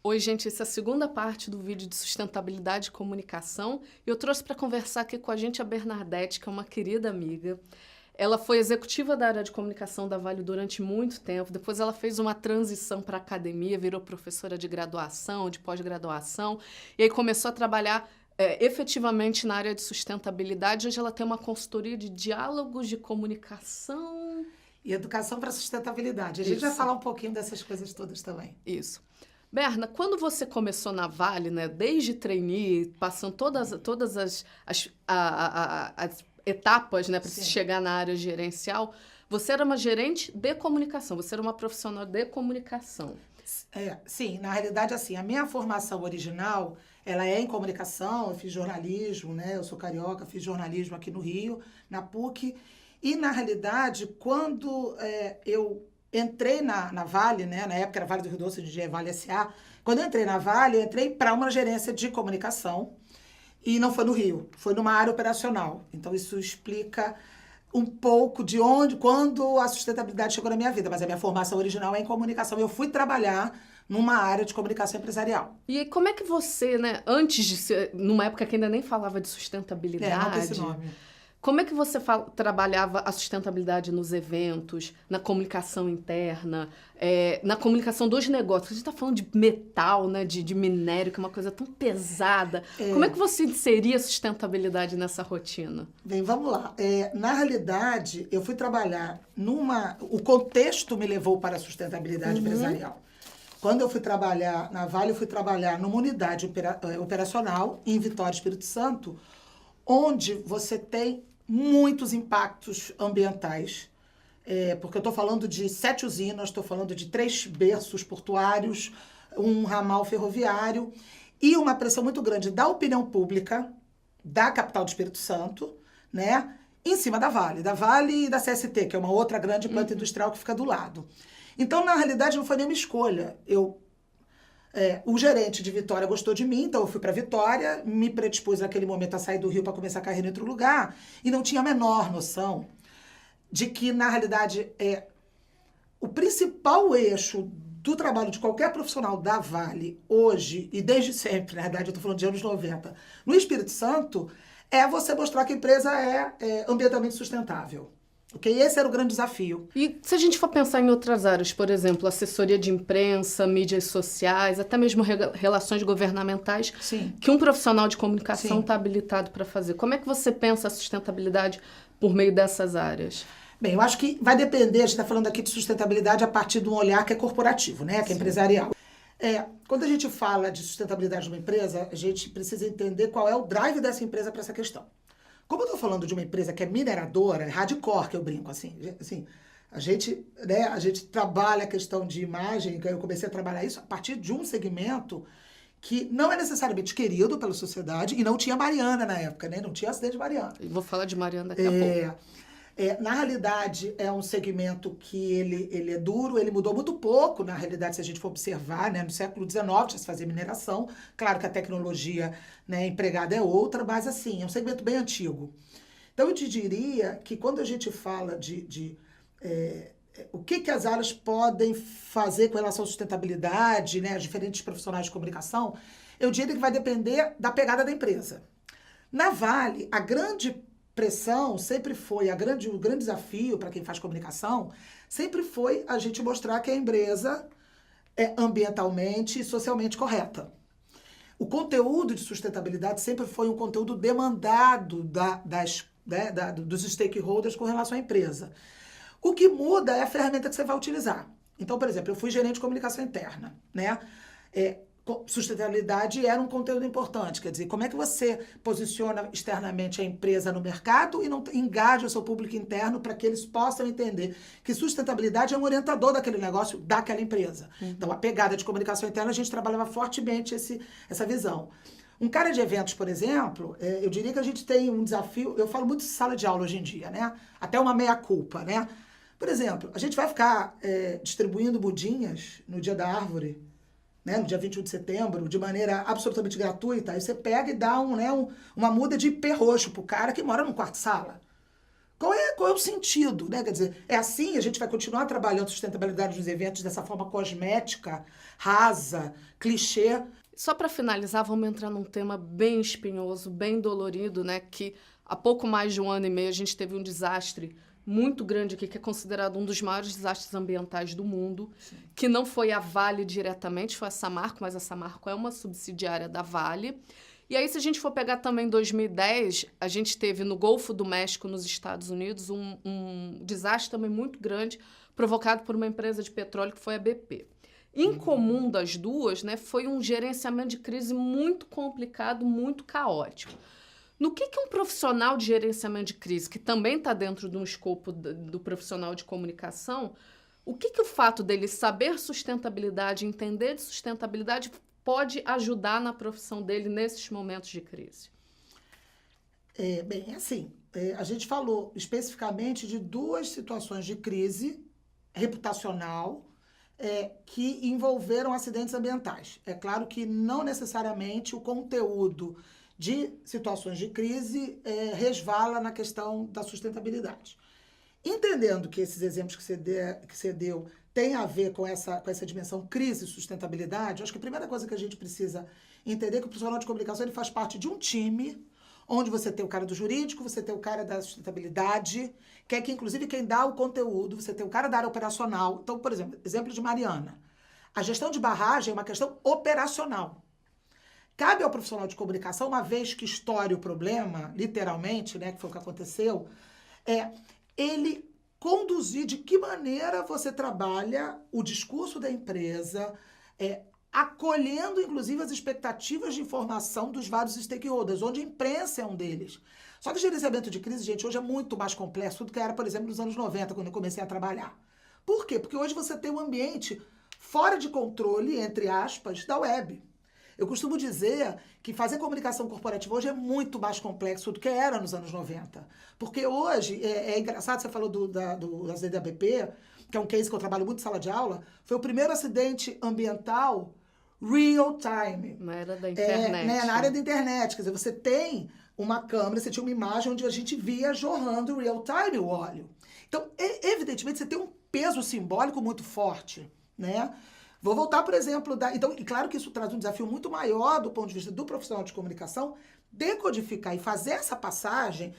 Oi, gente, essa é a segunda parte do vídeo de sustentabilidade e comunicação. E eu trouxe para conversar aqui com a gente a Bernadette, que é uma querida amiga. Ela foi executiva da área de comunicação da Vale durante muito tempo. Depois ela fez uma transição para a academia, virou professora de graduação, de pós-graduação. E aí começou a trabalhar efetivamente na área de sustentabilidade. Hoje ela tem uma consultoria de diálogos de comunicação. E educação para sustentabilidade. A gente vai Isso. falar um pouquinho dessas coisas todas também. Isso. Berna, quando você começou na Vale, né, desde trainee, passando todas as etapas, né, para se Sim. chegar na área gerencial, você era uma gerente de comunicação, você era uma profissional de comunicação. Sim, na realidade, assim, a minha formação original, ela é em comunicação, eu fiz jornalismo, né? Eu sou carioca, fiz jornalismo aqui no Rio, na PUC. E, na realidade, quando eu entrei na Vale, né? Na época era Vale do Rio Doce, hoje é Vale S.A. Quando eu entrei na Vale, eu entrei para uma gerência de comunicação. E não foi no Rio, foi numa área operacional. Então, isso explica um pouco de quando a sustentabilidade chegou na minha vida. Mas a minha formação original é em comunicação. Eu fui trabalhar numa área de comunicação empresarial. E aí, como é que você, né, antes de ser, numa época que ainda nem falava de Não tem sustentabilidade, esse nome. como é que você trabalhava a sustentabilidade nos eventos, na comunicação interna, na comunicação dos negócios? A gente está falando de metal, né, de minério, que é uma coisa tão pesada. Como é que você inseria a sustentabilidade nessa rotina? Bem, vamos lá. Na realidade, eu fui trabalhar O contexto me levou para a sustentabilidade empresarial. Quando eu fui trabalhar na Vale, eu fui trabalhar numa unidade operacional em Vitória, Espírito Santo, onde você tem muitos impactos ambientais. Porque eu estou falando de 7 usinas, estou falando de 3 berços portuários, um ramal ferroviário e uma pressão muito grande da opinião pública da capital do Espírito Santo, né, em cima da Vale e da CST, que é uma outra grande planta industrial que fica do lado. Então, na realidade, não foi nenhuma escolha. O gerente de Vitória gostou de mim, então eu fui para Vitória, me predispus naquele momento a sair do Rio para começar a carreira em outro lugar, e não tinha a menor noção de que, na realidade, o principal eixo do trabalho de qualquer profissional da Vale, hoje, e desde sempre, na verdade, eu estou falando de anos 90, no Espírito Santo, é você mostrar que a empresa é ambientalmente sustentável. Okay? Esse era o grande desafio. E se a gente for pensar em outras áreas, por exemplo, assessoria de imprensa, mídias sociais, até mesmo relações governamentais, Sim. que um profissional de comunicação Sim. está habilitado para fazer. Como é que você pensa a sustentabilidade por meio dessas áreas? Bem, eu acho que vai depender, a gente está falando aqui de sustentabilidade a partir de um olhar que é corporativo, né? Que é empresarial. Quando a gente fala de sustentabilidade de uma empresa, a gente precisa entender qual é o drive dessa empresa para essa questão. Como eu estou falando de uma empresa que é mineradora, é hardcore que eu brinco, assim a gente trabalha a questão de imagem, eu comecei a trabalhar isso a partir de um segmento que não é necessariamente querido pela sociedade e não tinha Mariana na época, né? Não tinha acidente de Mariana. Eu vou falar de Mariana daqui a pouco. Na realidade, é um segmento que ele é duro, ele mudou muito pouco, na realidade, se a gente for observar, né? No século XIX já se fazia mineração, claro que a tecnologia, né, empregada é outra, mas assim, é um segmento bem antigo. Então, eu te diria que quando a gente fala o que as áreas podem fazer com relação à sustentabilidade, né, os diferentes profissionais de comunicação, eu diria que vai depender da pegada da empresa. Na Vale, a grande pressão sempre foi, o grande desafio para quem faz comunicação, sempre foi a gente mostrar que a empresa é ambientalmente e socialmente correta. O conteúdo de sustentabilidade sempre foi um conteúdo demandado dos stakeholders com relação à empresa. O que muda é a ferramenta que você vai utilizar. Então, por exemplo, eu fui gerente de comunicação interna, né? Sustentabilidade era um conteúdo importante, quer dizer, como é que você posiciona externamente a empresa no mercado e não engaja o seu público interno para que eles possam entender que sustentabilidade é um orientador daquele negócio, daquela empresa. Então, a pegada de comunicação interna, a gente trabalhava fortemente essa visão. Um cara de eventos, por exemplo, eu diria que a gente tem um desafio, eu falo muito de sala de aula hoje em dia, né? Até uma meia-culpa, né? Por exemplo, a gente vai ficar distribuindo mudinhas no Dia da Árvore, né, no dia 21 de setembro, de maneira absolutamente gratuita, aí você pega e dá uma muda de IP roxo pro cara que mora num quarto-sala. Qual é o sentido, né? Quer dizer, é assim, a gente vai continuar trabalhando sustentabilidade nos eventos dessa forma cosmética, rasa, clichê. Só para finalizar, vamos entrar num tema bem espinhoso, bem dolorido, né? Que há pouco mais de 1 ano e meio a gente teve um desastre muito grande aqui, que é considerado um dos maiores desastres ambientais do mundo, Sim. que não foi a Vale diretamente, foi a Samarco, mas a Samarco é uma subsidiária da Vale. E aí, se a gente for pegar também 2010, a gente teve no Golfo do México, nos Estados Unidos, um desastre também muito grande, provocado por uma empresa de petróleo que foi a BP. Em comum das duas, né, foi um gerenciamento de crise muito complicado, muito caótico. No que um profissional de gerenciamento de crise, que também está dentro do escopo do profissional de comunicação, o que o fato dele saber sustentabilidade, entender de sustentabilidade, pode ajudar na profissão dele nesses momentos de crise? A gente falou especificamente de 2 situações de crise reputacional que envolveram acidentes ambientais. É claro que não necessariamente o conteúdo de situações de crise resvala na questão da sustentabilidade. Entendendo que esses exemplos que você deu têm a ver com essa dimensão crise e sustentabilidade, acho que a primeira coisa que a gente precisa entender é que o profissional de comunicação ele faz parte de um time onde você tem o cara do jurídico, você tem o cara da sustentabilidade, que é que, inclusive, quem dá o conteúdo, você tem o cara da área operacional. Então, por exemplo de Mariana. A gestão de barragem é uma questão operacional. Cabe ao profissional de comunicação, uma vez que estoure o problema, literalmente, né, que foi o que aconteceu, ele conduzir de que maneira você trabalha o discurso da empresa, acolhendo, inclusive, as expectativas de informação dos vários stakeholders, onde a imprensa é um deles. Só que o gerenciamento de crise, gente, hoje é muito mais complexo do que era, por exemplo, nos anos 90, quando eu comecei a trabalhar. Por quê? Porque hoje você tem um ambiente fora de controle, entre aspas, da web. Eu costumo dizer que fazer comunicação corporativa hoje é muito mais complexo do que era nos anos 90. Porque hoje, é engraçado, você falou do acidente da BP, que é um case que eu trabalho muito em sala de aula, foi o primeiro acidente ambiental real time. Na era da internet. Na área da internet. Quer dizer, você tem uma câmera, você tinha uma imagem onde a gente via jorrando real time o óleo. Então, evidentemente, você tem um peso simbólico muito forte, né? Vou voltar, por exemplo, então, e claro que isso traz um desafio muito maior do ponto de vista do profissional de comunicação, decodificar e fazer essa passagem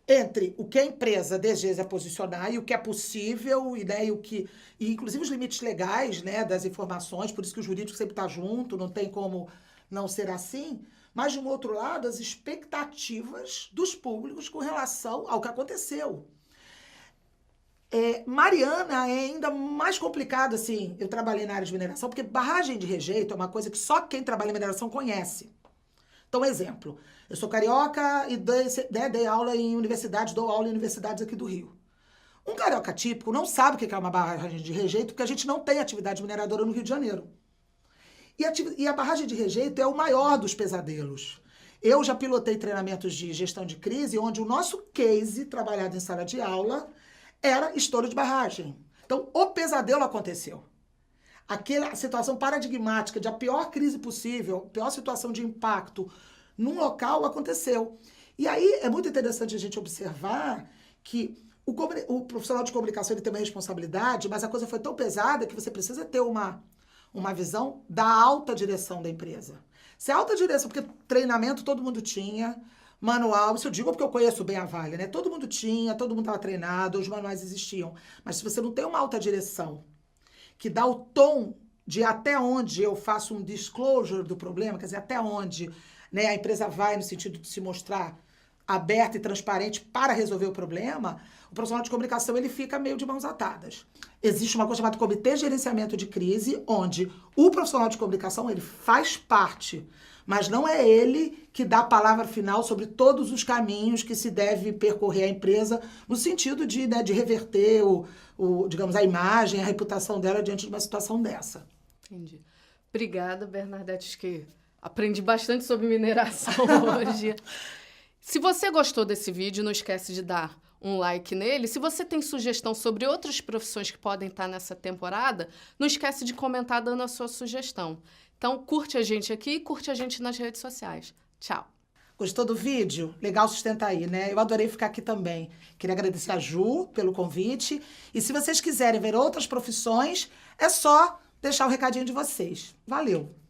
entre o que a empresa deseja posicionar e o que é possível, e inclusive os limites legais, né, das informações, por isso que o jurídico sempre está junto, não tem como não ser assim, mas, de um outro lado, as expectativas dos públicos com relação ao que aconteceu. Mariana é ainda mais complicado, assim, eu trabalhei na área de mineração, porque barragem de rejeito é uma coisa que só quem trabalha em mineração conhece. Então, exemplo, eu sou carioca e dei aula em universidades, dou aula em universidades aqui do Rio. Um carioca típico não sabe o que é uma barragem de rejeito, porque a gente não tem atividade mineradora no Rio de Janeiro. E a barragem de rejeito é o maior dos pesadelos. Eu já pilotei treinamentos de gestão de crise, onde o nosso case, trabalhado em sala de aula, era estouro de barragem. Então, o pesadelo aconteceu. Aquela situação paradigmática de a pior crise possível, a pior situação de impacto num local aconteceu. E aí é muito interessante a gente observar que o profissional de comunicação ele tem uma responsabilidade, mas a coisa foi tão pesada que você precisa ter uma visão da alta direção da empresa. Se a alta direção, porque treinamento todo mundo tinha, manual, isso eu digo porque eu conheço bem a Vale, né? Todo mundo tinha, todo mundo estava treinado, os manuais existiam. Mas se você não tem uma alta direção que dá o tom de até onde eu faço um disclosure do problema, quer dizer, até onde, né, a empresa vai no sentido de se mostrar aberta e transparente para resolver o problema, o profissional de comunicação ele fica meio de mãos atadas. Existe uma coisa chamada Comitê de Gerenciamento de Crise, onde o profissional de comunicação ele faz parte, mas não é ele que dá a palavra final sobre todos os caminhos que se deve percorrer a empresa no sentido de reverter digamos, a imagem, a reputação dela diante de uma situação dessa. Entendi. Obrigada, Bernadette, acho que aprendi bastante sobre mineração hoje. Se você gostou desse vídeo, não esquece de dar um like nele. Se você tem sugestão sobre outras profissões que podem estar nessa temporada, não esquece de comentar dando a sua sugestão. Então, curte a gente aqui e curte a gente nas redes sociais. Tchau! Gostou do vídeo? Legal Sustenta Aí, né? Eu adorei ficar aqui também. Queria agradecer a Ju pelo convite. E se vocês quiserem ver outras profissões, é só deixar o recadinho de vocês. Valeu!